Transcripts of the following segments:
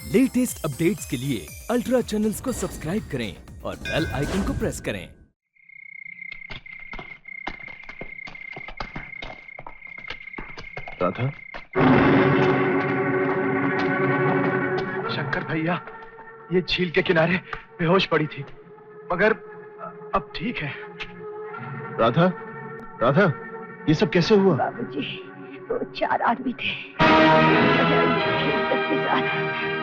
Latest updates के लिए ultra channels को सब्सक्राइब करें और बेल आइकन को प्रेस करें। राधा, शंकर भैया, ये झील के किनारे बेहोश पड़ी थी, मगर अब ठीक है। राधा, राधा, ये सब कैसे हुआ? बाबूजी, वो 4 आदमी थे। के साथ।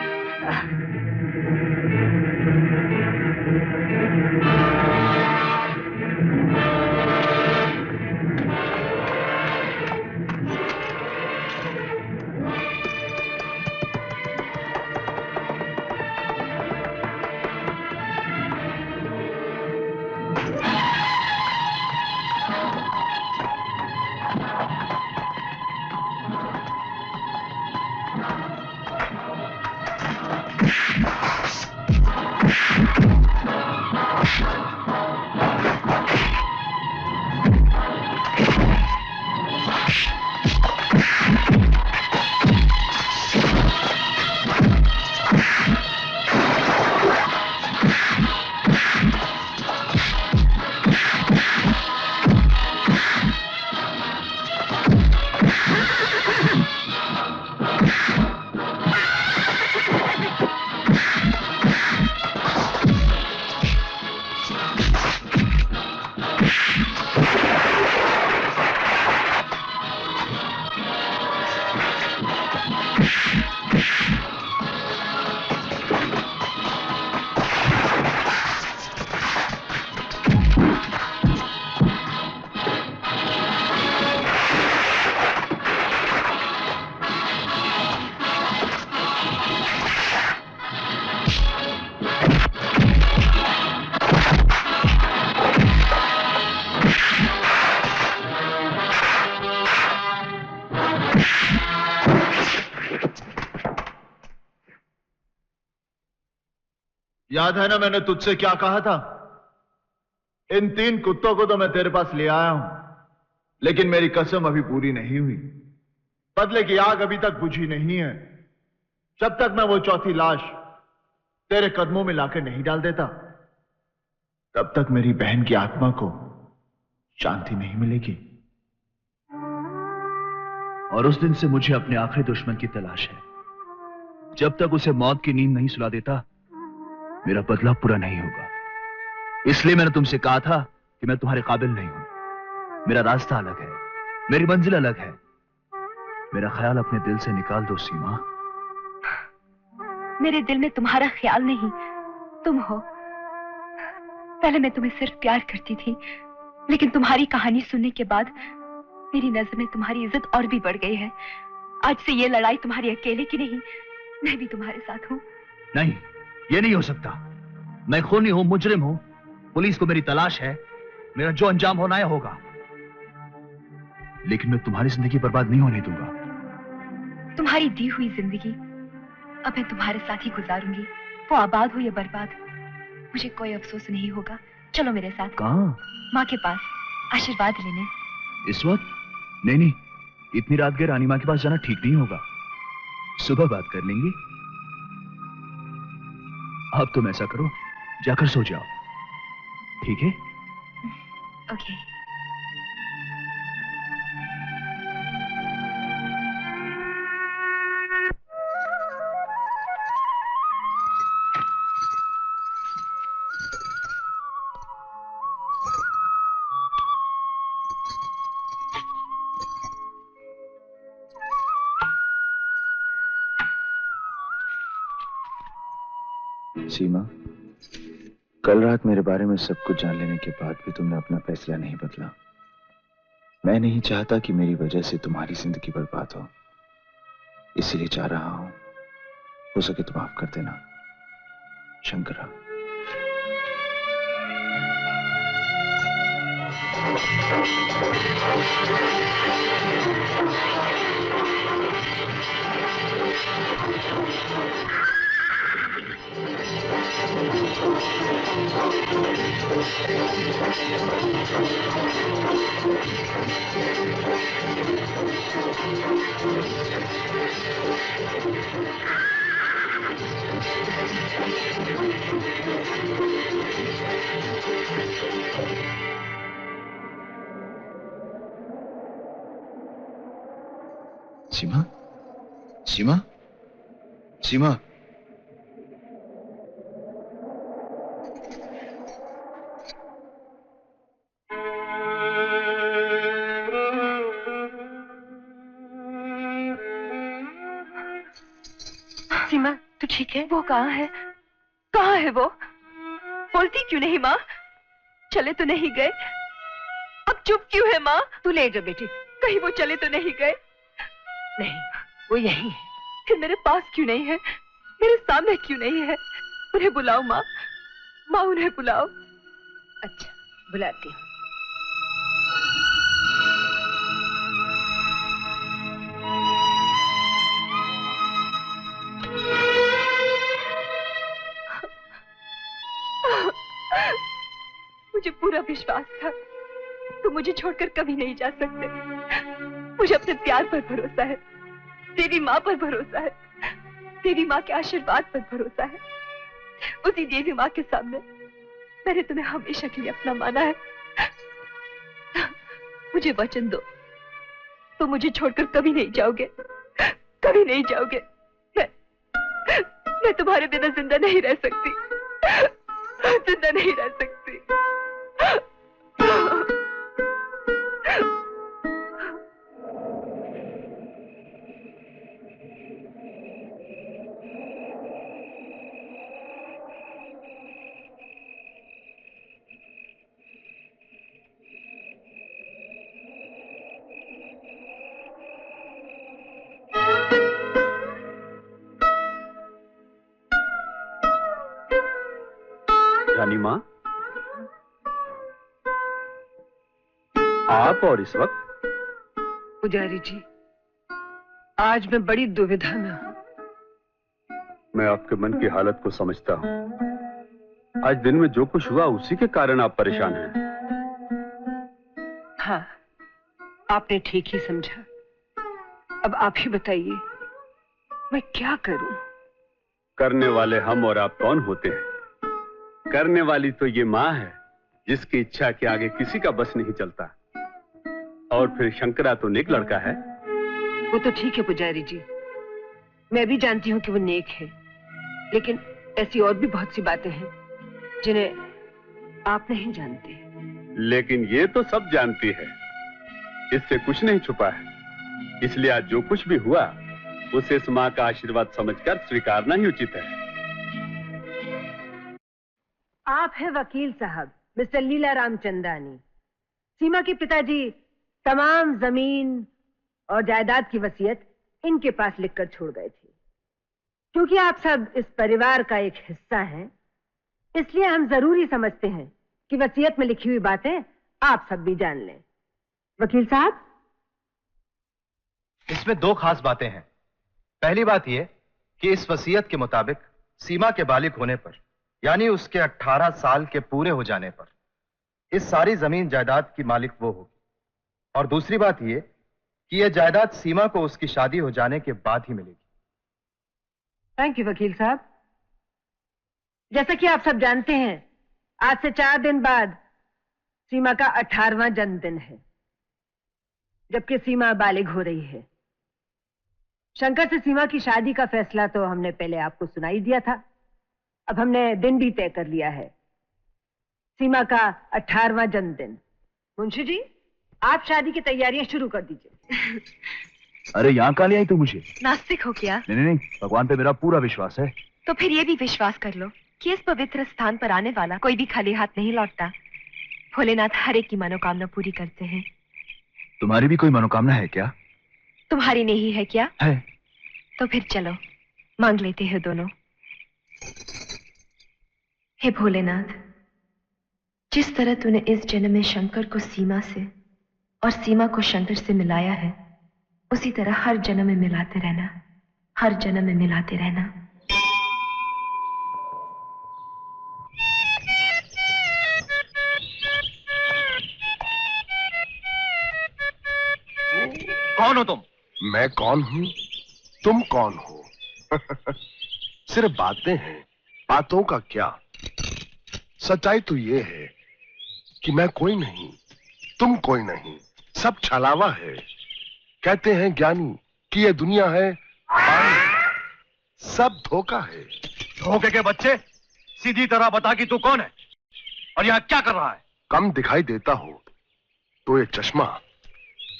याद है ना मैंने तुझसे क्या कहा था? इन 3 कुत्तों को तो मैं तेरे पास ले आया हूं, लेकिन मेरी कसम अभी पूरी नहीं हुई। बदले की आग अभी तक बुझी नहीं है। जब तक मैं वो चौथी लाश तेरे कदमों में लाकर नहीं डाल देता, तब तक मेरी बहन की आत्मा को शांति नहीं मिलेगी। और उस दिन से मुझे अपने आखिरी दुश्मन की तलाश है। जब तक उसे मौत की नींद नहीं सुला देता, मेरा बदला पूरा नहीं होगा। इसलिए मैंने तुमसे कहा था कि मैं तुम्हारे काबिल नहीं हूं। मेरा रास्ता अलग है, मेरी मंजिल अलग है। मेरा ख्याल अपने दिल से निकाल दो सीमा। मेरे दिल में तुम्हारा ख्याल नहीं, तुम हो। पहले मैं तुम्हें सिर्फ प्यार करती थी, लेकिन तुम्हारी कहानी सुनने के बाद मेरी नजर में तुम्हारी इज्जत और भी बढ़ गई है। आज से ये लड़ाई तुम्हारी अकेले की नहीं, मैं भी तुम्हारे साथ हूं। नहीं, ये नहीं हो सकता। मैं खूनी हूं, मुजरिम हूं। पुलिस को मेरी तलाश है। मेरा जो अंजाम होना है होगा, लेकिन मैं तुम्हारी जिंदगी बर्बाद नहीं होने दूंगा। तुम्हारी दी हुई जिंदगी अब मैं तुम्हारे साथ ही गुजारूंगी। वो आबाद हो या बर्बाद, मुझे कोई अफसोस नहीं होगा। चलो मेरे साथ। कहां? माँ के पास आशीर्वाद लेने। इस वक्त? नहीं, इतनी रात गए रानी मां के पास जाना ठीक नहीं होगा। सुबह बात कर लेंगे। अब तुम ऐसा करो, जाकर सो जाओ, ठीक है? ओके। सीमा, कल रात मेरे बारे में सब कुछ जान लेने के बाद भी तुमने अपना फैसला नहीं बदला। मैं नहीं चाहता कि मेरी वजह से तुम्हारी जिंदगी बर्बाद हो, इसीलिए चाह रहा हूं, हो सके तो माफ कर देना शंकरा। सीमा, सीमा, सीमा। सीमा, तू ठीक है? वो कहाँ है? कहाँ है वो? बोलती क्यों नहीं माँ? चले तो नहीं गए? अब चुप क्यों है माँ? तू ले जा बेटी। कहीं वो चले तो नहीं गए? नहीं, वो यहीं है। फिर मेरे पास क्यों नहीं है? मेरे सामने क्यों नहीं है? उन्हें बुलाओ माँ, माँ उन्हें बुलाओ। अच्छा, बुलाती हूँ। मुझे पूरा विश्वास था तुम मुझे छोड़कर कभी नहीं जा सकते। मुझे अपने प्यार पर भरोसा है, देवी माँ पर भरोसा है, देवी माँ के आशीर्वाद पर भरोसा है। उसी देवी माँ के सामने मैंने तुम्हें हमेशा के लिए अपना माना है। मुझे वचन दो, तुम मुझे छोड़कर कभी नहीं जाओगे, कभी नहीं जाओगे। मैं तुम्हारे बिना जिंदा नहीं रह सकती, जिंदा नहीं रह सकती। रानी माँ, आप और इस वक्त? पुजारी जी, आज मैं बड़ी दुविधा में हूँ। मैं आपके मन की हालत को समझता हूँ। आज दिन में जो कुछ हुआ उसी के कारण आप परेशान हैं। हाँ, आपने ठीक ही समझा। अब आप ही बताइए, मैं क्या करूं? करने वाले हम और आप कौन होते हैं? करने वाली तो ये माँ है जिसकी इच्छा के आगे किसी का बस नहीं चलता। और फिर शंकरा तो नेक लड़का है। वो तो ठीक है पुजारी जी, मैं भी जानती हूँ कि वो नेक है, लेकिन ऐसी और भी बहुत सी बातें हैं जिन्हें आप नहीं जानते। लेकिन ये तो सब जानती है, इससे कुछ नहीं छुपा है। इसलिए आज जो कुछ भी हुआ उसे इस माँ का आशीर्वाद समझकर स्वीकारना ही उचित है। आप हैं वकील साहब मिस्टर लीला रामचंदानी। सीमा के पिताजी तमाम जमीन और जायदाद की वसीयत इनके पास लिखकर छोड़ गए थे। क्योंकि आप सब इस परिवार का एक हिस्सा हैं, इसलिए हम जरूरी समझते हैं कि वसीयत में लिखी हुई बातें आप सब भी जान लें। वकील साहब, इसमें दो खास बातें हैं। पहली बात यह कि इस वसीयत के मुताबिक सीमा के बालिग होने पर, यानी उसके 18 साल के पूरे हो जाने पर, इस सारी जमीन जायदाद की मालिक वो होगी। और दूसरी बात यह कि यह जायदाद सीमा को उसकी शादी हो जाने के बाद ही मिलेगी। थैंक यू वकील साहब। जैसा कि आप सब जानते हैं, आज से 4 दिन बाद सीमा का 18वां जन्मदिन है, जबकि सीमा बालिग हो रही है। शंकर से सीमा की शादी का फैसला तो हमने पहले आपको सुनाई दिया था। अब हमने दिन भी तय कर लिया है, सीमा का 18वां जन्मदिन। मुंशी जी, आप शादी की तैयारियां शुरू कर दीजिए। अरे यहाँ कहाँ ले आई तू मुझे? नास्तिक हो क्या? नहीं, भगवान पे मेरा पूरा विश्वास है। तो फिर ये भी विश्वास कर लो कि इस पवित्र स्थान पर आने वाला कोई भी खाली हाथ नहीं लौटता। भोलेनाथ हर एक की मनोकामना पूरी करते हैं। तुम्हारी भी कोई मनोकामना है क्या? तुम्हारी नहीं है क्या? है। तो फिर चलो मांग लेते हैं दोनों। हे भोलेनाथ, जिस तरह तूने इस जन्म में शंकर को सीमा से और सीमा को शंकर से मिलाया है, उसी तरह हर जन्म में मिलाते रहना, हर जन्म में मिलाते रहना। कौन हो तुम? मैं कौन हूँ? तुम कौन हो? सिर्फ बातें हैं, बातों का क्या? सच्चाई तो ये है कि मैं कोई नहीं, तुम कोई नहीं, सब छलावा है। कहते हैं ज्ञानी कि ये दुनिया है पानी, सब धोखा है। धोखे के बच्चे, सीधी तरह बता कि तू कौन है और यहाँ क्या कर रहा है। कम दिखाई देता हो तो ये चश्मा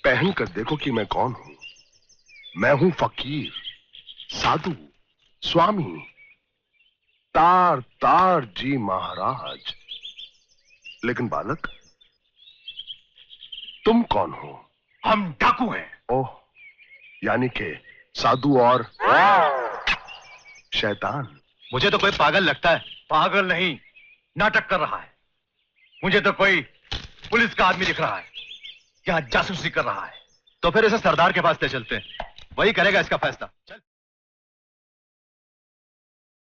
पहन कर देखो कि मैं कौन हूं। मैं हूं फकीर, साधु, स्वामी, तार तार जी महाराज। लेकिन बालक, तुम कौन हो? हम डाकू हैं। ओह, यानी के साधु और शैतान। मुझे तो कोई पागल लगता है। पागल नहीं, नाटक कर रहा है। मुझे तो कोई पुलिस का आदमी दिख रहा है, यहाँ जासूसी कर रहा है। तो फिर इसे सरदार के पास ले चलते हैं, वही करेगा इसका फैसला। चल।